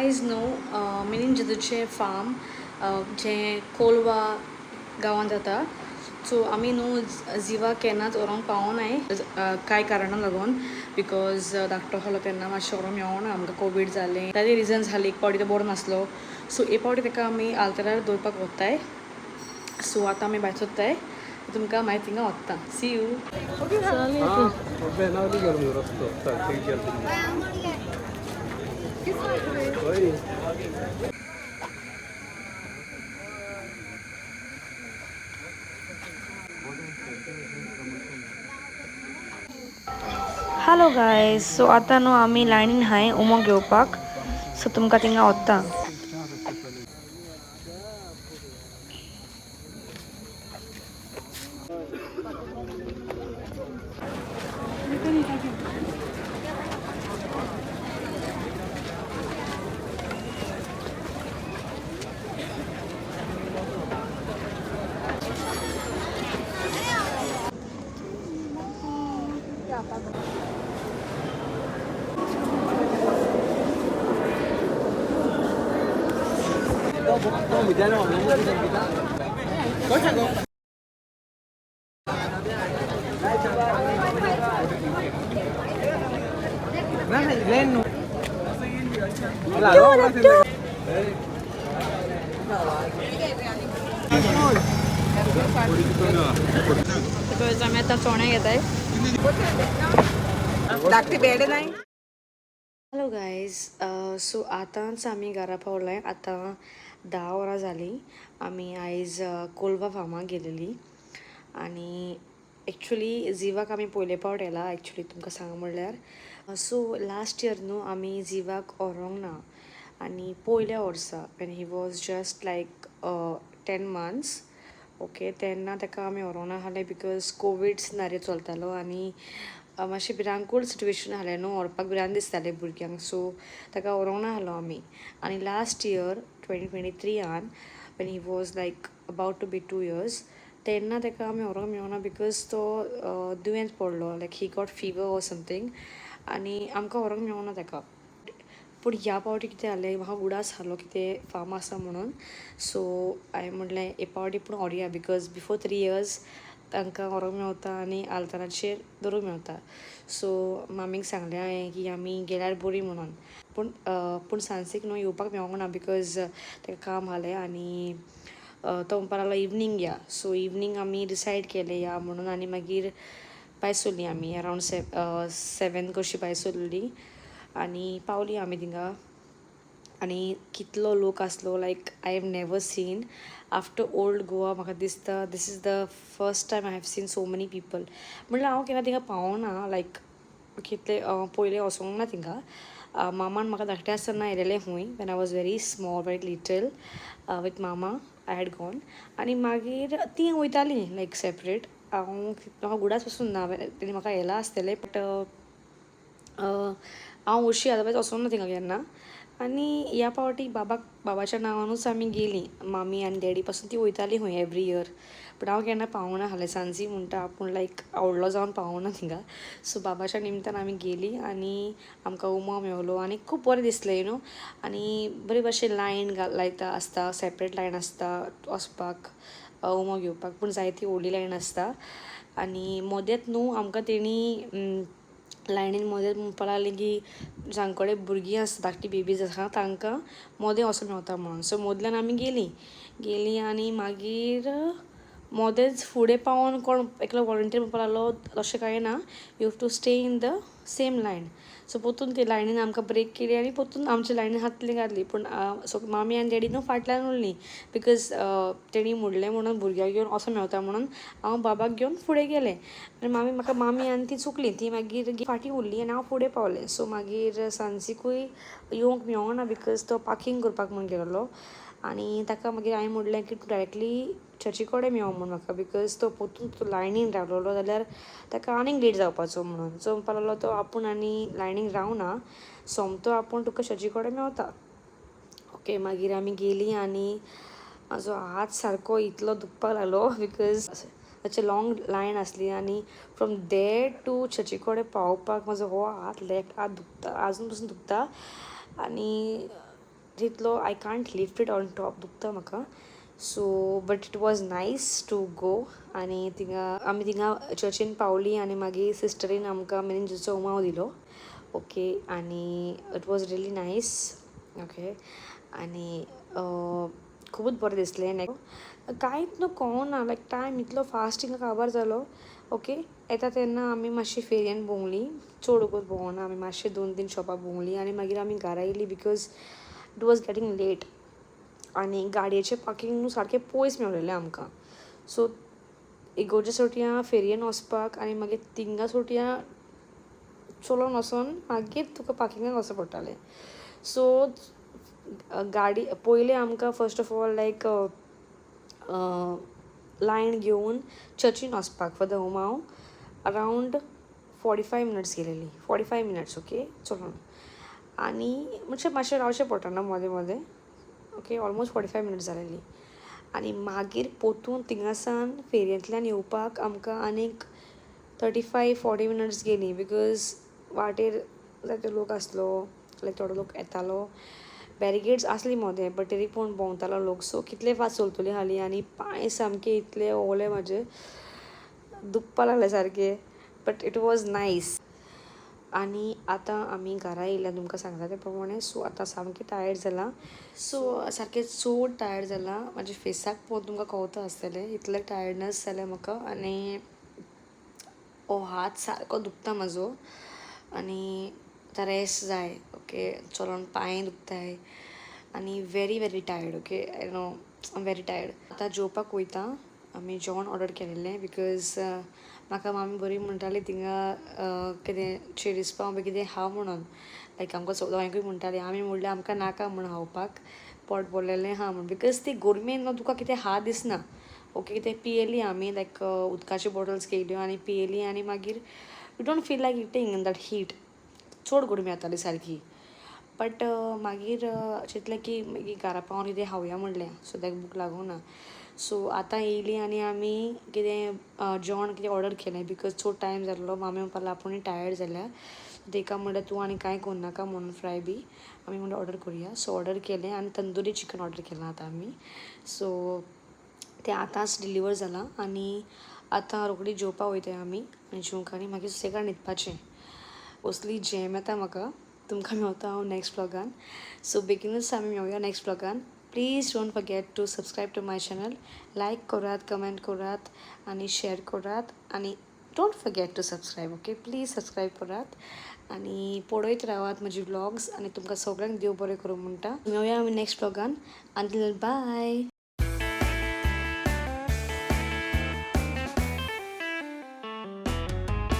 आयज न्हू मिनीन जेदूचे फार्म जे कोलवा गांवांत जाता. सो आमी न्हू जिवा केन्नाच व्हरोंक पावोनाय कांय कारणां लागून बिकॉज धाकटो आहलो तेन्ना मातशें व्हरोंक मेळोना आमकां कोवीड जालें ताजे रिजन जाली एक पावटी तो बरो नासलो. सो एक पावटी ताका आमी आल्तरार दवरपाक वताय. सो आतां आमी भायर सोत्ताय तुमकां मागीर थिंगा व्हरता. See you. Hello guys. So आतां न्हू आमी लायनीन हाय उमो घेवपाक. सो तुमकां थिंगा व्हरता. आमी आतां चोणे घेताय. धाकटी बेड नाही. Hello guys. सो आतांच आमी घरा पावलाय. आतां 10 वरां जालीं. आमी आयज कोलवा फार्मा गेलेली आनी एक्चुली जिवाक आमी पयले पावट येला एक्चुली तुमकां सांग म्हणल्यार. सो लास्ट इयर न्हू आमी जिवाक व्हरोंक ना आनी पयल्या वर्सा Wien he was just like 10 months. Okay तेन्ना ताका आमी व्हरोंक ना आहलें बिकॉज कोवीड सिनारियो चलतालो आनी मातशें भिरांकूळ सिट्युएशन आहलें न्हू व्हरपाक भिरांत दिसतालें भुरग्यांक. सो ताका व्हरोंक ना आहलो आमी. आनी last year 2023 when he was like about to be 2 years तेन्ना ताका आमी व्हरोंक मेळोना बिकॉज तो दुयेंत पडलो like he got fever or something आनी आमकां व्हरोंक मेळोना ताका. पूण ह्या पावटी कितें जालें म्हाका उडास आहलो कितें फार्म आसा म्हणून. सो हांवें म्हणलें हे पावटी पूण व्हरया बिकॉज बिफोर 3 years तांकां व्हरोंक मेवता आनी आल्तराचेर दवरूंक मेवता. सो मामीक सांगलें हांवें की आमी गेल्यार बरी म्हणून. पूण सांजसीक न्हू येवपाक मेळोंक ना बिकॉज ताका काम आहलें आनी तो म्हणपाक लागलो इवनींग या. सो इवनींग आमी डिसायड केलें या म्हणून आनी मागीर भायर सरलीं आमी अरावंड 7 कशी भायर सरलीं आनी पावलीं आमी थिंगा. आनी कितलो लोक आसलो like I have never seen after Old Goa. म्हाका दिसता this is the first time I have seen so many people. म्हणल्यार हांव केन्ना थिंगा पावोना लायक कितलें पयलें वचोंक ना थिंगा. मामान म्हाका धाकटें आसतना व्हेलेलें खूंय when I was very small very little with मामा आय हॅड गॉन. आनी मागीर तीं वयतालीं लायक सेपरेट. म्हाका उगडास पासून ना तेणी म्हाका व्हेला आसतलें बट हांव अशी अदरवायज वचोंक ना थिंगा केन्ना. आनी ह्या पावटी बाबाच्या नांवानूच आमी गेलीं. मामी आनी डॅडी पासून ती वयतालीं खंय एवरी इयर. बट हांव केन्ना पावोंक ना आहलें. सांजी म्हणटा आपूण लायक आवडलो जावन पावोंक ना थिंगा. सो बाबाच्या निमतान आमी गेलीं आनी आमकां उमो मेवलो आनी खूब बरें दिसलें यू नो. आनी बरे भशेन लायन लायता आसता सेपरेट लायन आसता वचपाक उमो घेवपाक. पूण जायती व्हडली लायन आसता आनी मोदेंत न्हू आमकां तेणी लायनीन मोदें म्हणपाक लागलीं की जांकोडे भुरगीं आसता धाकटी बेबीज आसा तांकां मोदें वचूंक मेवता म्हणून. सो मोदल्यान आमी गेलीं आनी मागीर मोदेंच फुडें पावोन कोण एकलो वॉलंटियर म्हणपाक लागलो तशें कांय ना you have to stay in the same line. So पोतून ते लायनीन आमकां ब्रेक केली आनी पोतून आमचे लायनीन हातली घातली. पूण सो मामी आनी डॅडी न्हू फाटल्यान उरलीं बिकॉज तेणी म्हणलें म्हणून भुरग्यांक घेवन वचूंक मेवता म्हणून हांव बाबाक घेवन फुडें गेलें. आनी मामी आनी ती चुकलीं. ती मागीर फाटीं उरलीं आनी हांव फुडें पावलें. सो मागीर सांजकूय येवंक मेळोंक ना बिकॉज तो पार्किंग करपाक म्हूण गेलोलो. आनी ताका मागीर हांवें म्हणलें की तूं डायरेक्टली चर्ची कडेन मेळ म्हूण म्हाका बिकॉज तो पोतून तो लायनीन रावलोलो जाल्यार ताका आनीक लेट जावपाचो म्हणून. सो म्हणपाक लागलो तो आपूण आनी लायनीन रावना सोमतो आपूण तुका चर्ची कडेन मेवता. ओके मागीर आमी गेलीं आनी म्हाजो हात सारको इतलो दुखपाक लागलो बिकॉज ताची लॉंग लायन आसली आनी फ्रॉम देर टू चर्ची कडेन पावपाक म्हाजो हो हात लेफ्ट हात दुखता आजून पासून दुखता. आनी तितलो I can't lift it on top दुखता म्हाका. So but it was nice to go. आनी थिंगा आमी थिंगा चर्चीन पावली आनी मागीर सिस्टरीन आमकां मिनींजेचो उमाव दिलो. ओके आनी it was really nice. Okay आनी खूबच बरें दिसलें. कांयच न्हू कळोना लायक टायम इतलो फास्ट थिंगा काबार जालो. ओके येता तेन्ना आमी मातशी फेरयेन भोंवली. चड वगत भोंवना आमी मातशे 2-3 शॉपां भोंवली आनी मागीर आमी घरा येयली because it was getting late. आनी गाडयेचें पार्कींग न्हू सारकें पयस मेवलेलें आमकां. सो इगोर्जे सोटया फेरयेन वचपाक आनी मागीर थिंगा सोटया चलोन वोसोन मागीर तुका पार्किंगाक वचूं पडटालें. सो गाडी पयलें आमकां first of all like line घेवन चर्चीन वचपाक फॉर द उमाव अरावंड 45 मिनट्स गेलेली. 45 मिनट्स ओके चलोन. आनी म्हणजे मातशें रावचें पडटा मोदें मोदें. ओके ऑलमोस्ट 45 मिनट्स जालेली. आनी मागीर पोतून थिंगासान फेरयेंतल्यान येवपाक आमकां आनीक 35-40 मिनट्स गेली बिकॉज वाटेर जायतो लोक आसलो. लायक थोडो लोक येतालो. बॅरिकेड्स आसली मोदें बट तरी पूण भोंवतालो लोक. सो कितले फास्ट चलतली हाली आनी पांय सामके इतले ओले म्हाजे दुखपा लागले सारके. But it was nice. आनी आतां आमी घरा येयल्या तुमकां सांगता ते प्रमाणे. सो आतां सामकें टायर्ड जालां. सो सारकें चड टायर्ड जालां. म्हाज्या फेसाक पळोवन तुमकां कळटा आसतलें इतलें टायर्डनस जालें म्हाका. आनी हो हात सारको दुखता म्हाजो आनी आतां रेस्ट जाय. ओके चलोन पांय दुखताय आनी very very tired. Okay I know I am very tired. आतां जेवपाक वयता. आमी जेवण ऑर्डर केलेलें बिकॉज म्हाका मामी बरी म्हणटाली थिंगा कितें चिरीस पाव बी कितें हांव म्हणून लायक आमकां सगळ्यांकूय म्हणटाली. आमी म्हणलें आमकां नाका म्हण खावपाक पोट भरलेलें हा म्हण बिकॉज ती गोरमेन न्हू तुका कितें हा दिसना. ओके कितें पियेली आमी लायक उदकाच्यो बॉटल्स घेयल्यो आनी पियेली आनी मागीर you don't feel like eating in that heat. चड गरमी जाताली सारकी. बट मागीर चिंतलें की मागीर घरा पावून कितें खावया म्हणलें. सो ताका भूक लागूना. सो आतां येयली आनी आमी कितें जेवण कितें ऑर्डर केलें बिकॉज चड टायम जाल्लो. मामी म्हणपा लागली आपुणूय टायर्ड जाल्या ताका म्हणलें तूं आनी कांय करनाका म्हणून फ्राय बी आमी म्हणलें ऑर्डर करुया. सो ऑर्डर केलें आनी तंदुरी चिकन ऑर्डर केलां आतां आमी. सो तें आतांच डिलिवर जालां आनी आतां रोखडी जेवपा वयताय आमी आनी जेवंक आनी मागीर सुसेगाद न्हिदपाचें. असली झेम येता म्हाका. तुमकां मेवता हांव नेक्स्ट व्लॉगान. सो बेगीनूच आमी मेवया नेक्स्ट व्लॉगान. Please don't forget to subscribe to my channel. Like करात, कमेंट करात आनी शेअर करात आनी don't forget to subscribe. Okay please subscribe करात आनी पळयत रावात म्हजे व्लॉग्स आनी तुमकां सगळ्यांक देव बरें करूं म्हणटा. मेवया आमी नेक्स्ट व्लॉगान. Until bye.